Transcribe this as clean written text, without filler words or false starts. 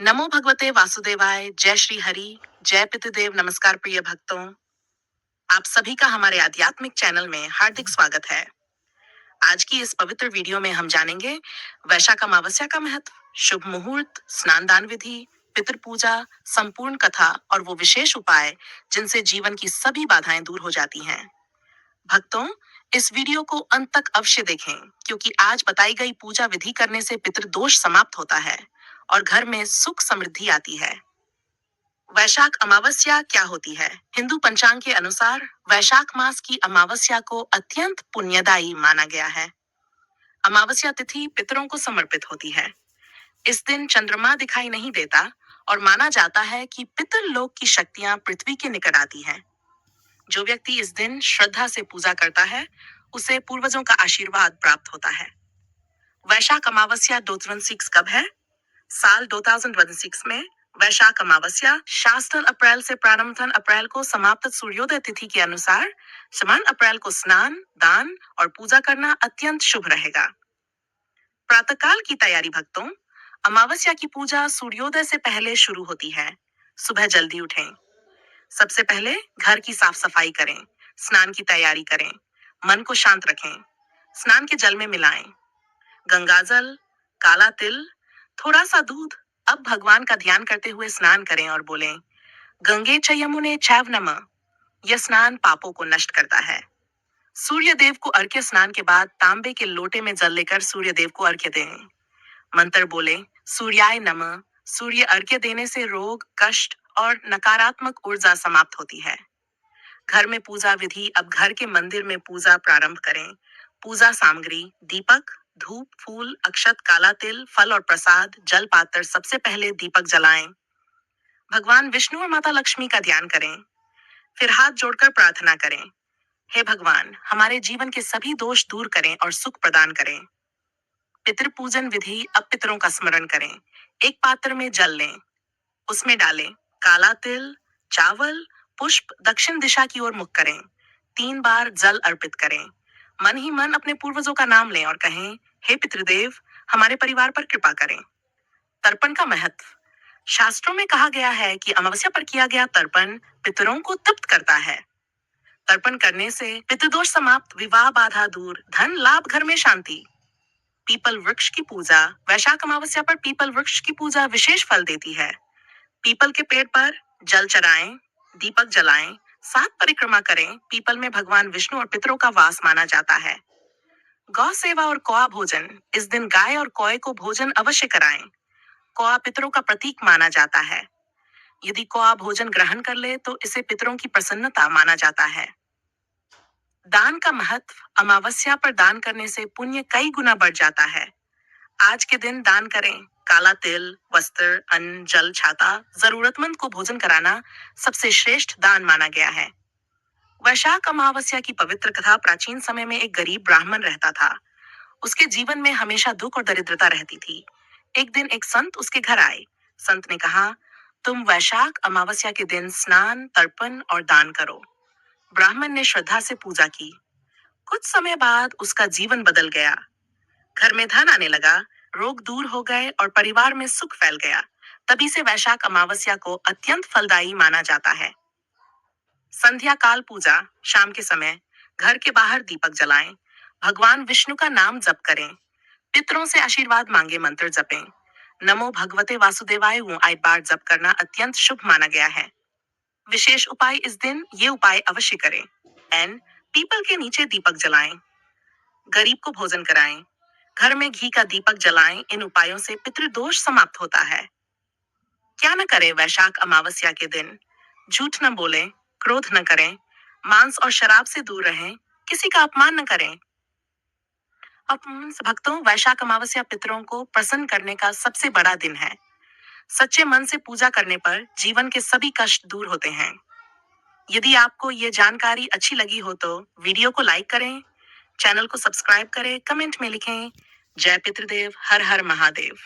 नमो भगवते वासुदेवाय। जय श्री हरि। जय पितृदेव। नमस्कार प्रिय भक्तों, आप सभी का हमारे आध्यात्मिक चैनल में हार्दिक स्वागत है। आज की इस पवित्र वीडियो में हम जानेंगे वैशाख अमावस्या का महत्व, शुभ मुहूर्त, स्नान दान विधि, पितृ पूजा, संपूर्ण कथा और वो विशेष उपाय जिनसे जीवन की सभी बाधाएं दूर हो जाती हैं। भक्तों, इस वीडियो को अंत तक अवश्य देखें, क्योंकि आज बताई गई पूजा विधि करने से पितृदोष समाप्त होता है और घर में सुख समृद्धि आती है। वैशाख अमावस्या क्या होती है? हिंदू पंचांग के अनुसार वैशाख मास की अमावस्या को अत्यंत पुण्यदायी माना गया है। अमावस्या तिथि पितरों को समर्पित होती है। इस दिन चंद्रमा दिखाई नहीं देता और माना जाता है कि पितरलोक की शक्तियां पृथ्वी के निकट आती हैं। जो व्यक्ति इस दिन श्रद्धा से पूजा करता है, उसे पूर्वजों का आशीर्वाद प्राप्त होता है। वैशाख अमावस्या 2016 कब है? साल 2016 में वैशाख अमावस्या शास्त्र अप्रैल से प्रारंभ धन अप्रैल को समाप्त सूर्योदय तिथि के अनुसार समान अप्रैल को स्नान दान और पूजा करना अत्यंत शुभ रहेगा। प्रातःकाल की तैयारी भक्तों, अमावस्या की पूजा सूर्योदय से पहले शुरू होती है। सुबह जल्दी उठें। सबसे पहले घर की साफ सफाई करें, स्नान की तैयारी करें, मन को शांत रखें। स्नान के जल में मिलाएं गंगाजल, काला तिल, थोड़ा सा दूध। अब भगवान का ध्यान करते हुए स्नान करें और बोलें, गंगे च यमुने चैव नमः। यह स्नान पापों को नष्ट करता है। सूर्य देव को अर्घ्य स्नान के बाद तांबे के लोटे में जल लेकर सूर्य देव को अर्घ्य दें। मंत्र बोले, सूर्याय नमः। सूर्य अर्घ्य देने से रोग, कष्ट और नकारात्मक ऊर्जा समाप्त होती है। घर में पूजा विधि। अब घर के मंदिर में पूजा प्रारंभ करें। पूजा सामग्री: दीपक, धूप, फूल, अक्षत, काला तिल, फल और प्रसाद, जल पात्र। सबसे पहले दीपक जलाएं। भगवान विष्णु और माता लक्ष्मी का ध्यान करें। फिर हाथ जोड़कर प्रार्थना करें, हे भगवान, हमारे जीवन के सभी दोष दूर करें और सुख प्रदान करें। पितृ पूजन विधि। अब पितरों का स्मरण करें। एक पात्र में जल लें, उसमें डालें काला तिल, चावल, पुष्प, दक्षिण दिशा की ओर मुख करें। 3 बार जल अर्पित करें। मन ही मन अपने पूर्वजों का नाम लें और कहें, हे पितृदेव, हमारे परिवार पर कृपा करें। तर्पण का महत्व। शास्त्रों में कहा गया है कि अमावस्या पर किया गया तर्पण पितरों को तृप्त करता है। तर्पण करने से पितृदोष समाप्त, विवाह बाधा दूर, धन लाभ, घर में शांति। पीपल वृक्ष की पूजा। वैशाख अमावस्या पर पीपल वृक्ष की पूजा विशेष फल देती है। पीपल के पेड़ पर जल चढ़ाएं, दीपक जलाएं, 7 परिक्रमा करें। पीपल में भगवान विष्णु और पितरों का वास माना जाता है। गौ सेवा और कौआ भोजन। इस दिन गाय और कौए को भोजन अवश्य कराएं। कौआ पितरों का प्रतीक माना जाता है। यदि कौआ भोजन ग्रहण कर ले तो इसे पितरों की प्रसन्नता माना जाता है। दान का महत्व। अमावस्या पर दान करने से पुण्य कई गुना बढ़ जाता है। आज के दिन दान करें। काला तिल, वस्त्र, अन्न, जल, छाता। जरूरतमंद को भोजन कराना सबसे श्रेष्ठ दान माना गया है। वैशाख अमावस्या की पवित्र कथा। प्राचीन समय में एक गरीब ब्राह्मण रहता था। उसके जीवन में हमेशा दुख और दरिद्रता रहती थी। एक दिन एक संत उसके घर आए। संत ने कहा, तुम वैशाख अमावस्या के दिन स्नान, तर्पण और दान करो। ब्राह्मण ने श्रद्धा से पूजा की। कुछ समय बाद उसका जीवन बदल गया। घर में धन आने लगा, रोग दूर हो गए और परिवार में सुख फैल गया। तभी से वैशाख अमावस्या को अत्यंत फलदायी माना जाता है। संध्या काल पूजा। शाम के समय घर के बाहर दीपक जलाएं। भगवान विष्णु का नाम जप करें। पितरों से आशीर्वाद मांगे, मंत्र जपें। नमो भगवते वासुदेवाय 8 बार जप करना अत्यंत शुभ माना गया है। विशेष उपाय। इस दिन ये उपाय अवश्य करें। पीपल के नीचे दीपक जलाएं। गरीब को भोजन कराएं। घर में घी का दीपक जलाएं। इन उपायों से पितृदोष समाप्त होता है। क्या न करें वैशाख अमावस्या के दिन? झूठ न बोलें, क्रोध न करें, मांस और शराब से दूर रहें, किसी का अपमान न करें। भक्तों, वैशाख अमावस्या पितरों को प्रसन्न करने का सबसे बड़ा दिन है। सच्चे मन से पूजा करने पर जीवन के सभी कष्ट दूर होते हैं। यदि आपको ये जानकारी अच्छी लगी हो तो वीडियो को लाइक करें, चैनल को सब्सक्राइब करें, कमेंट में लिखें, जय पितृदेव, हर हर महादेव।